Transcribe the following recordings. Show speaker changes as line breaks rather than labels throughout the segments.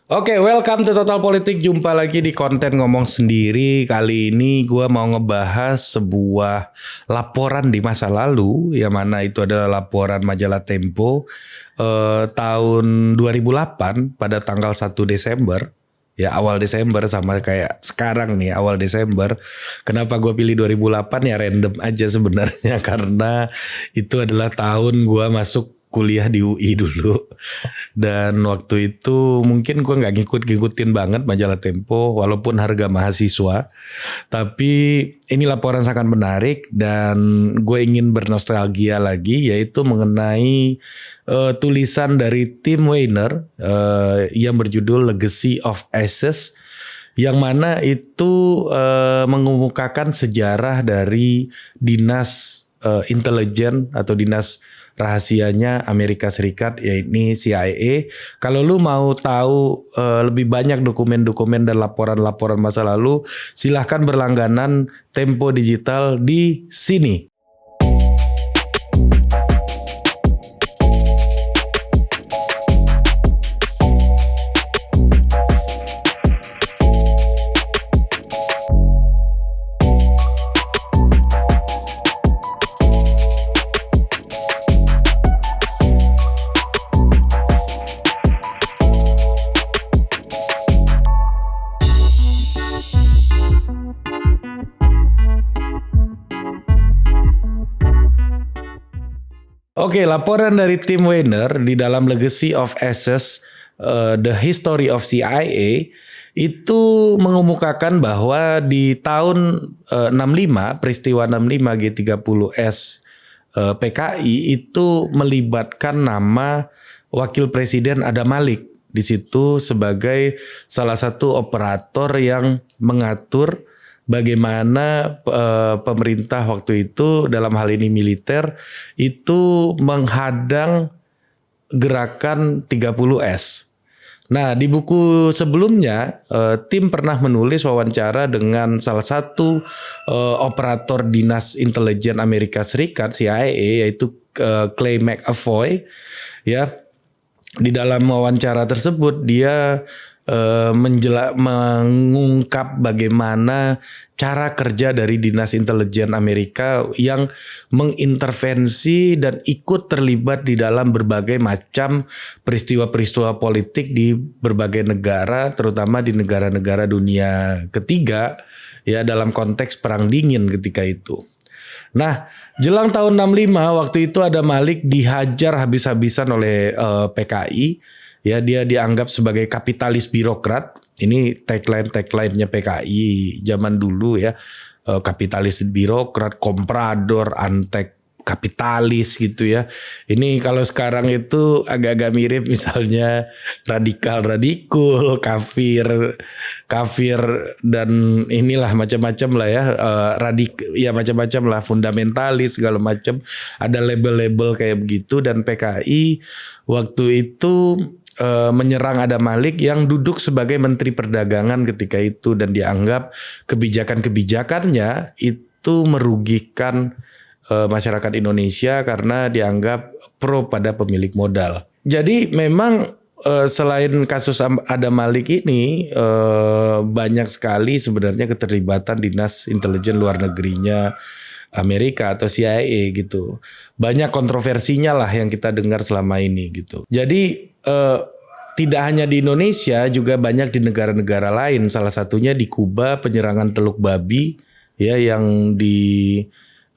Oke, welcome to Total Politik. Jumpa lagi di konten ngomong sendiri. Kali ini gue mau ngebahas sebuah laporan di masa lalu, yang mana itu adalah laporan majalah Tempo tahun 2008 pada tanggal 1 Desember. Ya, awal Desember, sama kayak sekarang nih, awal Desember. Kenapa gue pilih 2008? Ya random aja sebenarnya karena itu adalah tahun gue masuk kuliah di UI dulu. Dan waktu itu mungkin gue nggak ngikutin banget majalah Tempo walaupun harga mahasiswa. Tapi ini laporan sangat menarik dan gue ingin bernostalgia lagi, yaitu mengenai tulisan dari Tim Weiner yang berjudul Legacy of Ashes, yang mana itu mengemukakan sejarah dari dinas intelijen atau dinas rahasianya Amerika Serikat, yaitu CIA. Kalau lu mau tahu lebih banyak dokumen-dokumen dan laporan-laporan masa lalu, silahkan berlangganan Tempo Digital di sini. Oke, laporan dari Tim Weiner di dalam Legacy of Ashes, The History of CIA, itu mengemukakan bahwa di tahun 65, peristiwa 65 G30S PKI itu melibatkan nama Wakil Presiden Adam Malik di situ sebagai salah satu operator yang mengatur bagaimana pemerintah waktu itu, dalam hal ini militer, itu menghadang gerakan 30S. Nah, di buku sebelumnya tim pernah menulis wawancara dengan salah satu operator dinas intelijen Amerika Serikat CIA, yaitu Clay McAvoy. Ya, di dalam wawancara tersebut dia mengungkap bagaimana cara kerja dari dinas intelijen Amerika yang mengintervensi dan ikut terlibat di dalam berbagai macam peristiwa-peristiwa politik di berbagai negara, terutama di negara-negara dunia ketiga, ya, dalam konteks perang dingin ketika itu. Nah, jelang tahun 65 waktu itu Adam Malik dihajar habis-habisan oleh PKI. Ya, dia dianggap sebagai kapitalis birokrat. Ini tagline-nya PKI zaman dulu ya. Kapitalis birokrat, komprador, antek kapitalis gitu ya. Ini kalau sekarang itu agak-agak mirip, misalnya radikal, kafir dan inilah macam-macam lah ya. Macam-macam lah, fundamentalis segala macam. Ada label-label kayak begitu, dan PKI waktu itu menyerang Adam Malik yang duduk sebagai Menteri Perdagangan ketika itu, dan dianggap kebijakan-kebijakannya itu merugikan masyarakat Indonesia karena dianggap pro pada pemilik modal. Jadi memang selain kasus Adam Malik ini banyak sekali sebenarnya keterlibatan dinas intelijen luar negerinya Amerika atau CIA gitu. Banyak kontroversinya lah yang kita dengar selama ini gitu. Jadi tidak hanya di Indonesia, juga banyak di negara-negara lain. Salah satunya di Kuba, penyerangan Teluk Babi ya, yang digawangi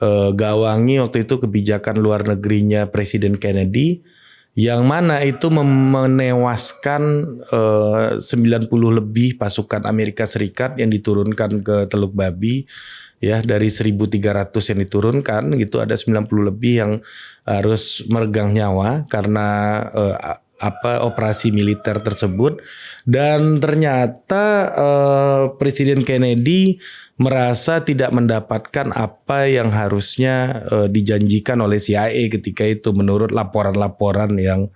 waktu itu kebijakan luar negerinya Presiden Kennedy, yang mana itu menewaskan 90 lebih pasukan Amerika Serikat yang diturunkan ke Teluk Babi. Ya, dari 1.300 yang diturunkan gitu, ada 90 lebih yang harus meregang nyawa karena operasi militer tersebut. Dan ternyata Presiden Kennedy merasa tidak mendapatkan apa yang harusnya dijanjikan oleh CIA ketika itu, menurut laporan-laporan yang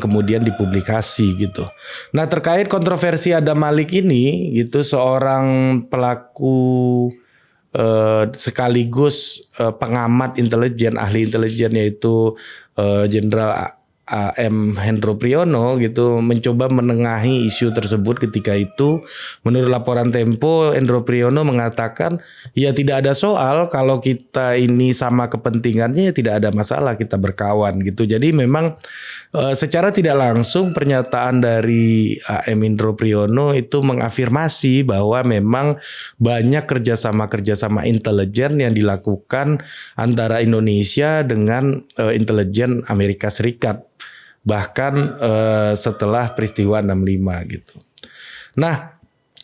kemudian dipublikasi gitu. Nah, terkait kontroversi Adam Malik ini gitu, seorang pelaku sekaligus pengamat intelijen, ahli intelijen, yaitu Jenderal AM Hendro Priyono gitu mencoba menengahi isu tersebut ketika itu. Menurut laporan Tempo, Hendro Priyono mengatakan ya tidak ada soal kalau kita ini sama kepentingannya, ya tidak ada masalah kita berkawan gitu. Jadi memang secara tidak langsung pernyataan dari AM Hendro Priyono itu mengafirmasi bahwa memang banyak kerjasama intelijen yang dilakukan antara Indonesia dengan intelijen Amerika Serikat, bahkan setelah peristiwa 65 gitu. Nah,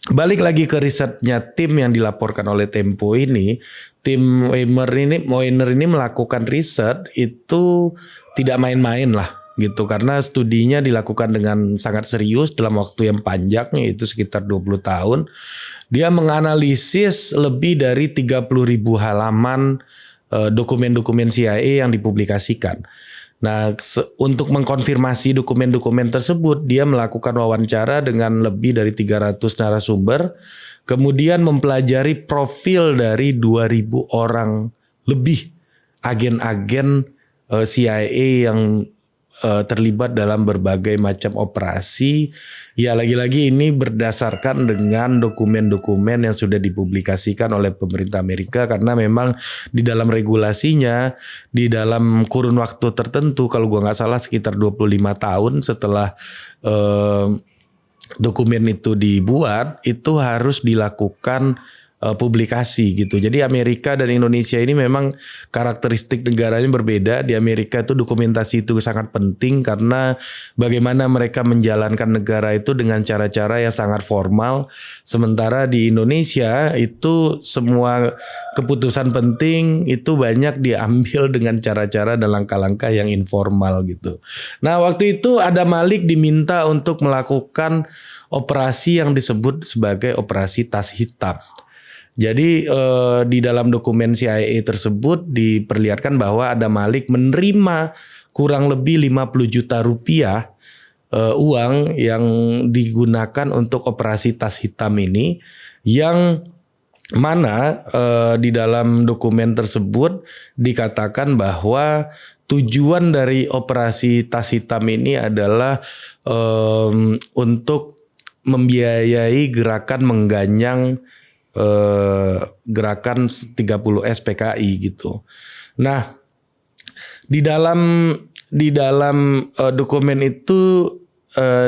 balik lagi ke risetnya tim yang dilaporkan oleh Tempo ini, tim Weiner ini melakukan riset itu tidak main-main lah gitu, karena studinya dilakukan dengan sangat serius dalam waktu yang panjang, yaitu sekitar 20 tahun. Dia menganalisis lebih dari 30.000 halaman dokumen-dokumen CIA yang dipublikasikan. Nah, untuk mengkonfirmasi dokumen-dokumen tersebut, dia melakukan wawancara dengan lebih dari 300 narasumber, kemudian mempelajari profil dari 2.000 orang lebih agen-agen CIA yang terlibat dalam berbagai macam operasi. Ya, lagi-lagi ini berdasarkan dengan dokumen-dokumen yang sudah dipublikasikan oleh pemerintah Amerika, karena memang di dalam regulasinya di dalam kurun waktu tertentu, kalau gua nggak salah sekitar 25 tahun setelah dokumen itu dibuat, itu harus dilakukan publikasi gitu. Jadi Amerika dan Indonesia ini memang karakteristik negaranya berbeda. Di Amerika itu dokumentasi itu sangat penting karena bagaimana mereka menjalankan negara itu dengan cara-cara yang sangat formal. Sementara di Indonesia itu semua keputusan penting itu banyak diambil dengan cara-cara dan langkah-langkah yang informal gitu. Nah, waktu itu Adam Malik diminta untuk melakukan operasi yang disebut sebagai operasi tas hitam. Jadi di dalam dokumen CIA tersebut diperlihatkan bahwa Adam Malik menerima kurang lebih 50 juta rupiah uang yang digunakan untuk operasi tas hitam ini, yang mana di dalam dokumen tersebut dikatakan bahwa tujuan dari operasi tas hitam ini adalah untuk membiayai gerakan mengganyang gerakan 30S PKI gitu. Nah, di dalam dokumen itu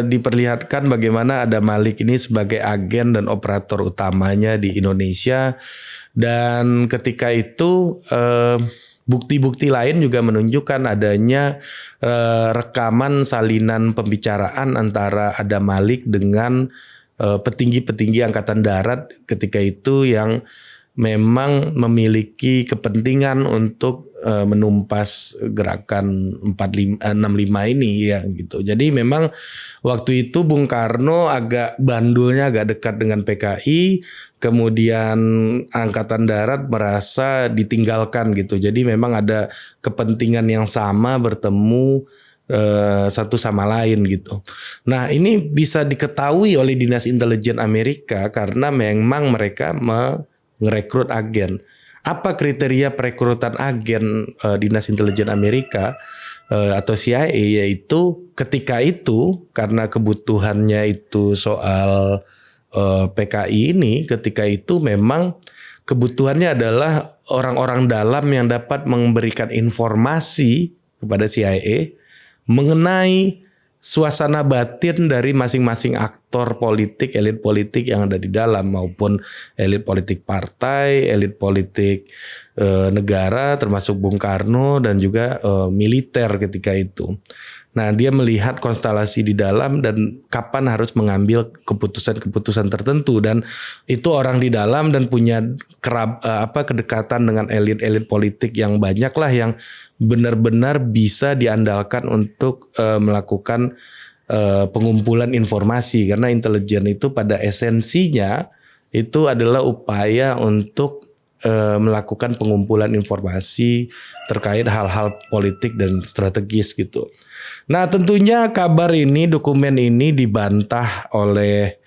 diperlihatkan bagaimana Adam Malik ini sebagai agen dan operator utamanya di Indonesia, dan ketika itu bukti-bukti lain juga menunjukkan adanya rekaman salinan pembicaraan antara Adam Malik dengan petinggi-petinggi Angkatan Darat ketika itu yang memang memiliki kepentingan untuk menumpas gerakan 65 ini ya gitu. Jadi memang waktu itu Bung Karno agak bandulnya agak dekat dengan PKI, kemudian Angkatan Darat merasa ditinggalkan gitu. Jadi memang ada kepentingan yang sama bertemu satu sama lain gitu. Nah, ini bisa diketahui oleh Dinas Intelijen Amerika karena memang mereka merekrut agen. Apa kriteria perekrutan agen Dinas Intelijen Amerika atau CIA? Yaitu ketika itu karena kebutuhannya itu soal PKI ini, ketika itu memang kebutuhannya adalah orang-orang dalam yang dapat memberikan informasi kepada CIA mengenai suasana batin dari masing-masing aktor politik, elit politik yang ada di dalam, maupun elit politik partai, elit politik negara, termasuk Bung Karno dan juga militer ketika itu. Nah, dia melihat konstelasi di dalam dan kapan harus mengambil keputusan-keputusan tertentu, dan itu orang di dalam dan punya kedekatan dengan elit-elit politik yang banyak lah, yang benar-benar bisa diandalkan untuk melakukan pengumpulan informasi, karena intelijen itu pada esensinya itu adalah upaya untuk melakukan pengumpulan informasi terkait hal-hal politik dan strategis gitu. Nah, tentunya kabar ini, dokumen ini dibantah oleh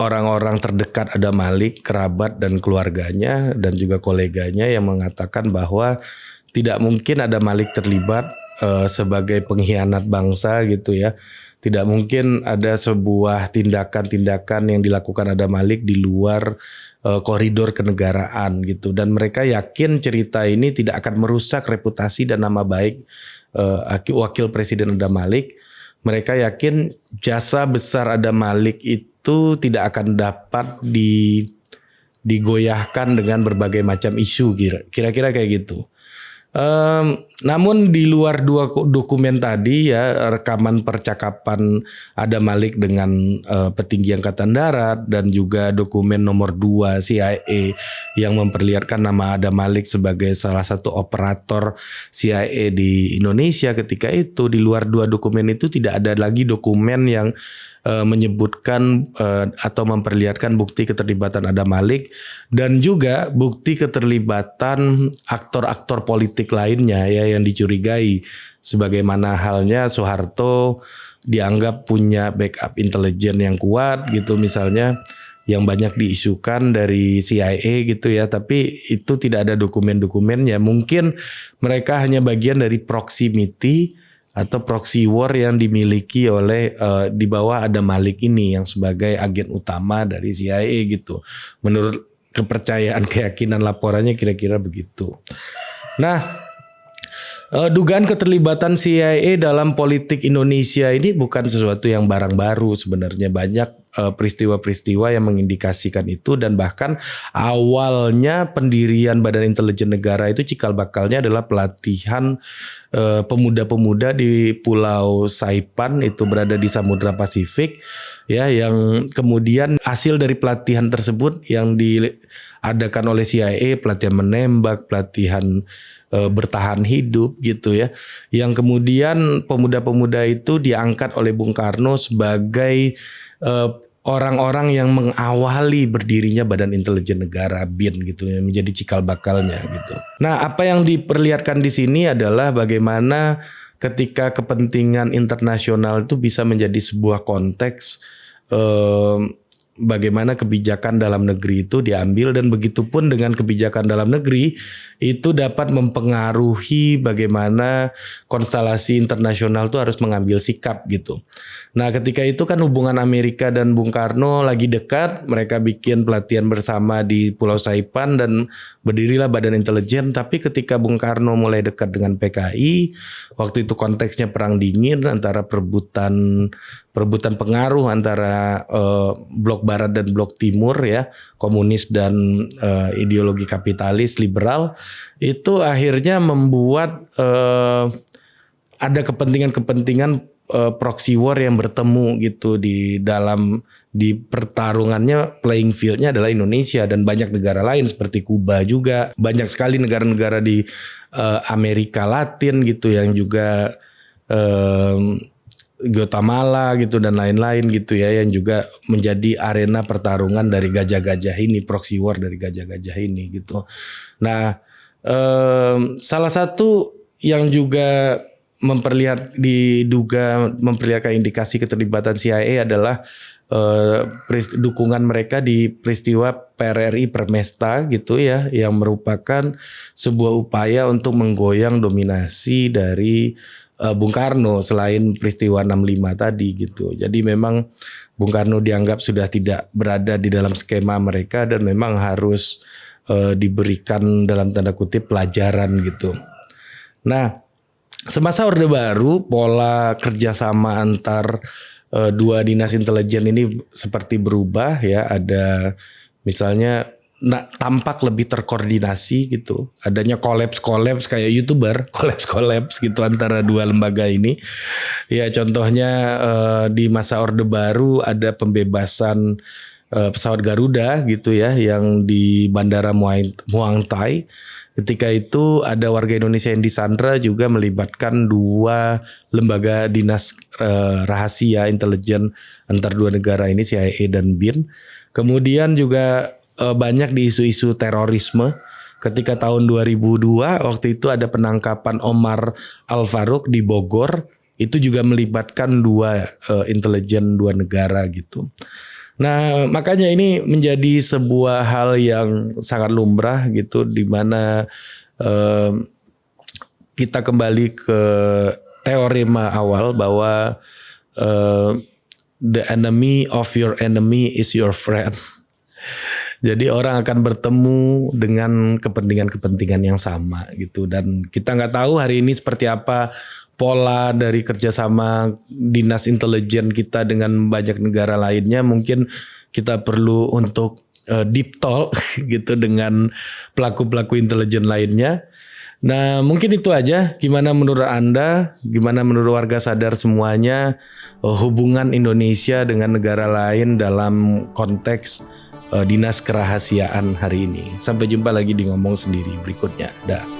orang-orang terdekat Adam Malik, kerabat dan keluarganya dan juga koleganya, yang mengatakan bahwa tidak mungkin Adam Malik terlibat sebagai pengkhianat bangsa gitu ya. Tidak mungkin ada sebuah tindakan-tindakan yang dilakukan Adam Malik di luar koridor kenegaraan gitu. Dan mereka yakin cerita ini tidak akan merusak reputasi dan nama baik wakil presiden Adam Malik. Mereka yakin jasa besar Adam Malik itu tidak akan dapat digoyahkan dengan berbagai macam isu, kira-kira kayak gitu. Namun di luar dua dokumen tadi ya, rekaman percakapan Adam Malik dengan petinggi Angkatan Darat dan juga dokumen nomor 2 CIA yang memperlihatkan nama Adam Malik sebagai salah satu operator CIA di Indonesia ketika itu, di luar dua dokumen itu tidak ada lagi dokumen yang menyebutkan atau memperlihatkan bukti keterlibatan Adam Malik dan juga bukti keterlibatan aktor-aktor politik lainnya ya yang dicurigai, sebagaimana halnya Soeharto dianggap punya backup intelijen yang kuat gitu misalnya, yang banyak diisukan dari CIA gitu ya, tapi itu tidak ada dokumen-dokumennya. Mungkin mereka hanya bagian dari proximity atau proxy war yang dimiliki oleh di bawah Adam Malik ini yang sebagai agen utama dari CIA gitu. Menurut kepercayaan keyakinan laporannya kira-kira begitu. Nah, dugaan keterlibatan CIA dalam politik Indonesia ini bukan sesuatu yang barang baru sebenarnya. Banyak peristiwa-peristiwa yang mengindikasikan itu, dan bahkan awalnya pendirian Badan Intelijen Negara itu cikal bakalnya adalah pelatihan pemuda-pemuda di Pulau Saipan, itu berada di Samudra Pasifik ya, yang kemudian hasil dari pelatihan tersebut yang diadakan oleh CIA, pelatihan menembak, pelatihan bertahan hidup gitu ya, yang kemudian pemuda-pemuda itu diangkat oleh Bung Karno sebagai orang-orang yang mengawali berdirinya Badan Intelijen Negara BIN gitu ya, menjadi cikal bakalnya gitu. Nah, apa yang diperlihatkan di sini adalah bagaimana ketika kepentingan internasional itu bisa menjadi sebuah konteks bagaimana kebijakan dalam negeri itu diambil, dan begitupun dengan kebijakan dalam negeri itu dapat mempengaruhi bagaimana konstelasi internasional itu harus mengambil sikap gitu. Nah, ketika itu kan hubungan Amerika dan Bung Karno lagi dekat, mereka bikin pelatihan bersama di Pulau Saipan dan berdirilah Badan Intelijen. Tapi ketika Bung Karno mulai dekat dengan PKI, waktu itu konteksnya perang dingin antara perebutan pengaruh antara blok barat dan blok timur ya, komunis dan ideologi kapitalis liberal, itu akhirnya membuat ada kepentingan-kepentingan proxy war yang bertemu gitu di pertarungannya. Playing fieldnya adalah Indonesia dan banyak negara lain seperti Kuba juga, banyak sekali negara-negara di Amerika Latin gitu yang juga Guatemala gitu dan lain-lain gitu ya, yang juga menjadi arena pertarungan dari gajah-gajah ini, proxy war dari gajah-gajah ini gitu. Nah, salah satu yang juga memperlihatkan indikasi keterlibatan CIA adalah dukungan mereka di peristiwa PRRI Permesta gitu ya, yang merupakan sebuah upaya untuk menggoyang dominasi dari Bung Karno selain peristiwa 65 tadi gitu. Jadi memang Bung Karno dianggap sudah tidak berada di dalam skema mereka dan memang harus diberikan dalam tanda kutip pelajaran gitu. Nah, semasa Orde Baru pola kerjasama antar dua dinas intelijen ini seperti berubah ya. Ada misalnya tampak lebih terkoordinasi gitu. Adanya kolaps kayak YouTuber, kolaps gitu antara dua lembaga ini. Ya contohnya di masa Orde Baru ada pembebasan pesawat Garuda gitu ya, yang di Bandara Muang Thai. Ketika itu ada warga Indonesia yang disandra juga melibatkan dua lembaga dinas rahasia intelijen antar dua negara ini, CIA dan BIN. Kemudian juga banyak di isu-isu terorisme. Ketika tahun 2002 waktu itu ada penangkapan Omar Al-Faruq di Bogor, itu juga melibatkan dua intelijen dua negara gitu. Nah, makanya ini menjadi sebuah hal yang sangat lumrah gitu, di mana kita kembali ke teorema awal bahwa the enemy of your enemy is your friend. Jadi orang akan bertemu dengan kepentingan-kepentingan yang sama gitu. Dan kita nggak tahu hari ini seperti apa pola dari kerjasama dinas intelijen kita dengan banyak negara lainnya. Mungkin kita perlu untuk deep talk gitu dengan pelaku-pelaku intelijen lainnya. Nah mungkin itu aja. Gimana menurut Anda, gimana menurut warga sadar semuanya hubungan Indonesia dengan negara lain dalam konteks dinas kerahasiaan hari ini. Sampai jumpa lagi di Ngomong Sendiri berikutnya. Dah.